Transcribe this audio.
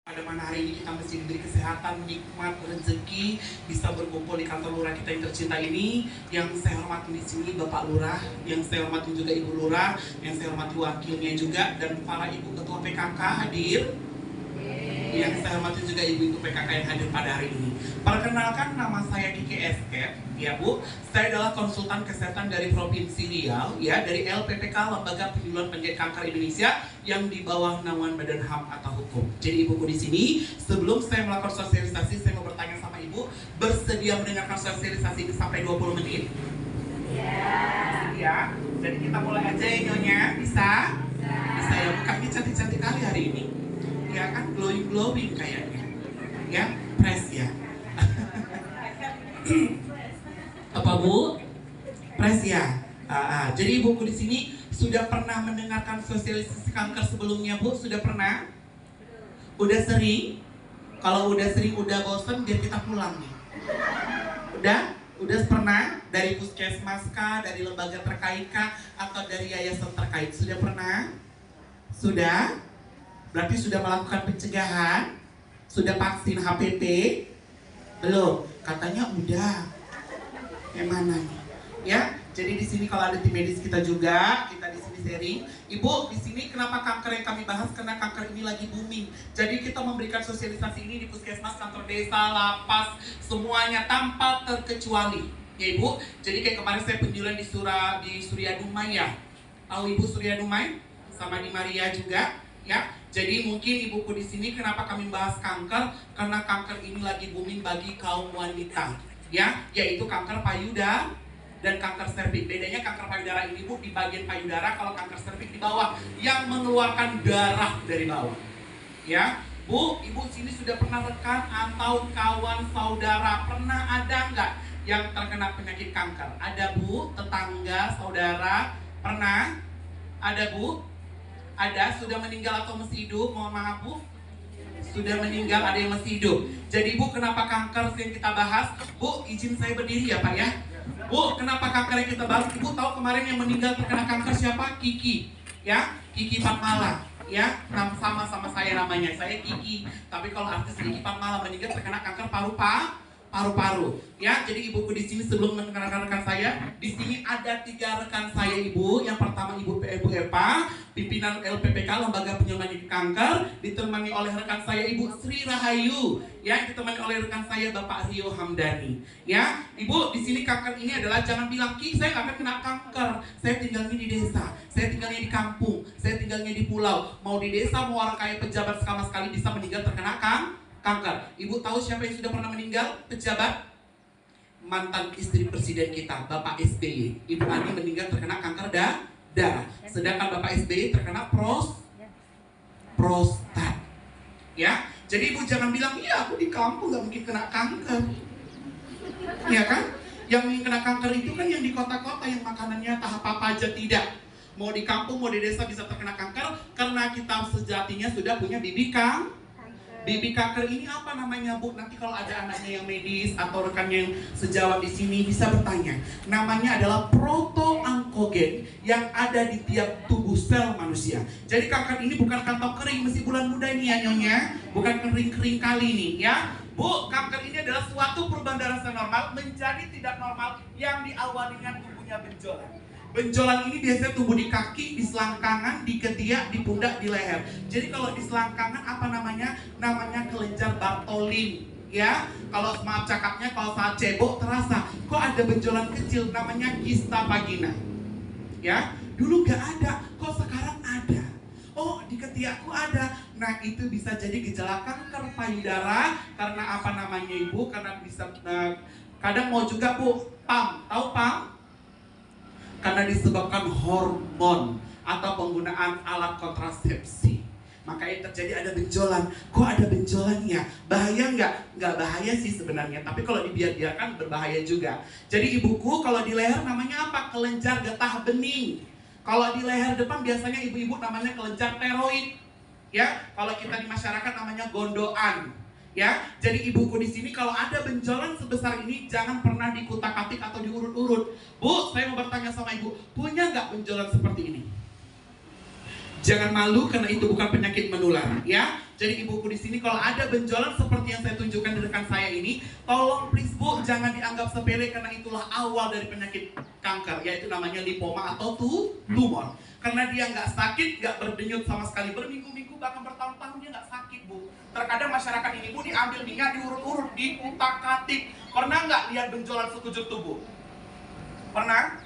Pada mana hari ini kita mesti diberi kesehatan, nikmat, rezeki, bisa berkumpul di kantor lurah kita yang tercinta ini. Yang saya hormati di sini Bapak Lurah, yang saya hormati juga Ibu Lurah, yang saya hormati wakilnya juga, dan para Ibu Ketua PKK hadir. Yang saya hormati juga ibu-ibu PKK yang hadir pada hari ini. Perkenalkan, nama saya Kiki Esket, ya Bu. Saya adalah konsultan kesehatan dari Provinsi Riau, ya, dari LPPK, Lembaga Penyuluhan Pendidikan Kanker Indonesia, yang di bawah naungan Badan HAM atau hukum. Jadi ibuku di sini, sebelum saya melakukan sosialisasi, saya mau bertanya sama ibu, bersedia mendengarkan sosialisasi ini sampai 20 menit? Ya. Jadi kita mulai aja ya Nyonya, bisa? Bisa ya, mukanya cantik-cantik kali hari ini. Ya kan, glowing kayaknya. Ya, press ya. Apa Bu? Press ya. Jadi ibuku di sini sudah pernah mendengarkan sosialisasi kanker sebelumnya Bu? Sudah pernah? Udah sering? Kalau udah sering, udah bosen, biar kita pulang nih. Udah? Udah pernah? Dari puskesmas kah? Dari lembaga terkait kah? Atau dari yayasan terkait? Sudah pernah? Sudah? Berarti sudah melakukan pencegahan? Sudah vaksin HPV? Belum? Katanya udah. Yang mana nih? Ya, jadi di sini kalau ada tim medis kita juga, kita di sini sharing. Ibu, di sini kenapa kanker yang kami bahas? Karena kanker ini lagi booming. Jadi kita memberikan sosialisasi ini di puskesmas, kantor desa, lapas, semuanya tanpa terkecuali. Ya Ibu, jadi kayak kemarin saya penjualan di Surya Dumai ya. Tahu Ibu Surya Dumai? Sama di Maria juga, ya. Jadi mungkin ibuku di sini kenapa kami bahas kanker? Karena kanker ini lagi booming bagi kaum wanita, ya, yaitu kanker payudara dan kanker serviks. Bedanya kanker payudara ini Bu di bagian payudara, kalau kanker serviks di bawah yang mengeluarkan darah dari bawah. Ya, Bu, ibu sini sudah pernah rekan atau kawan saudara pernah ada nggak yang terkena penyakit kanker? Ada Bu, tetangga, saudara pernah? Ada Bu? Ada, sudah meninggal atau masih hidup? Mohon maaf Bu, sudah meninggal, ada yang masih hidup. Jadi Bu, kenapa kanker yang kita bahas? Bu, izin saya berdiri ya Pak ya. Bu, kenapa kanker yang kita bahas? Ibu tahu kemarin yang meninggal terkena kanker siapa? Kiki, ya, Kiki Fatmala, ya, sama saya namanya, saya Kiki. Tapi kalau artis Kiki Fatmala meninggal terkena kanker paru-paru, ya. Jadi ibuku di sini sebelum mengenalkan rekan saya, di sini ada 3 rekan saya Ibu. Yang pertama Ibu Eva, pimpinan LPPK Lembaga Penyuluhan Kanker, ditemani oleh rekan saya Ibu Sri Rahayu, ya, ditemani oleh rekan saya Bapak Rio Hamdani, ya. Ibu, di sini kanker ini adalah, jangan bilang Ki, saya nggak akan kena kanker, saya tinggalnya di desa, saya tinggalnya di kampung, saya tinggalnya di pulau. Mau di desa, mau orang kaya pejabat sama sekali bisa meninggal terkena kanker. Ibu tahu siapa yang sudah pernah meninggal? Pejabat? Mantan istri presiden kita, Bapak SBY. Ibu Ani meninggal terkena kanker darah. Sedangkan Bapak SBY terkena prostat. Ya, jadi ibu jangan bilang, iya aku di kampung gak mungkin kena kanker. Iya kan? Yang kena kanker itu kan yang di kota-kota, yang makanannya tahap apa aja tidak. Mau di kampung, mau di desa bisa terkena kanker, karena kita sejatinya sudah punya bibi kanker ini apa namanya Bu? Nanti kalau ada anaknya yang medis atau rekannya yang sejawat di sini bisa bertanya. Namanya adalah protoangkogen yang ada di tiap tubuh sel manusia. Jadi kanker ini bukan kantong kering, mesti bulan muda ini ya Nyonya, bukan kering-kering kali ini ya. Bu, kanker ini adalah suatu perubahan darah sel normal menjadi tidak normal yang diawali dengan tumbuhnya benjolan. Benjolan ini biasanya tumbuh di kaki, di selangkangan, di ketiak, di pundak, di leher. Jadi kalau di selangkangan apa namanya? Namanya kelenjar Bartholin, ya. Kalau maaf cakapnya, kalau saat cebok terasa, kok ada benjolan kecil, namanya kista vagina. Ya, dulu gak ada, kok sekarang ada. Oh, di ketiakku ada. Nah, itu bisa jadi gejala kanker payudara karena apa namanya Ibu? Karena bisa kadang mau juga Bu, PAM. Tahu PAM? Karena disebabkan hormon atau penggunaan alat kontrasepsi. Makanya terjadi ada benjolan. Kok ada benjolan ya? Bahaya nggak? Nggak bahaya sih sebenarnya. Tapi kalau dibiarkan berbahaya juga. Jadi ibuku kalau di leher namanya apa? Kelenjar getah bening. Kalau di leher depan biasanya ibu-ibu namanya kelenjar teroid. Ya, kalau kita di masyarakat namanya gondoan. Ya, jadi ibuku di sini kalau ada benjolan sebesar ini jangan pernah dikutak-atik atau diurut-urut. Bu, saya mau bertanya sama ibu, punya nggak benjolan seperti ini? Jangan malu karena itu bukan penyakit menular, ya. Jadi ibuku di sini kalau ada benjolan seperti yang saya tunjukkan di rekan saya ini, tolong please Bu, jangan dianggap sepele karena itulah awal dari penyakit kanker, yaitu namanya lipoma atau tumor. Karena dia nggak sakit, nggak berdenyut sama sekali, berminggu-minggu bahkan bertahun-tahun dia nggak sakit Bu. Terkadang masyarakat ini Bu diambil minyak, diurut-urut, diutak-atik. Pernah nggak lihat benjolan sekujur tubuh? Pernah?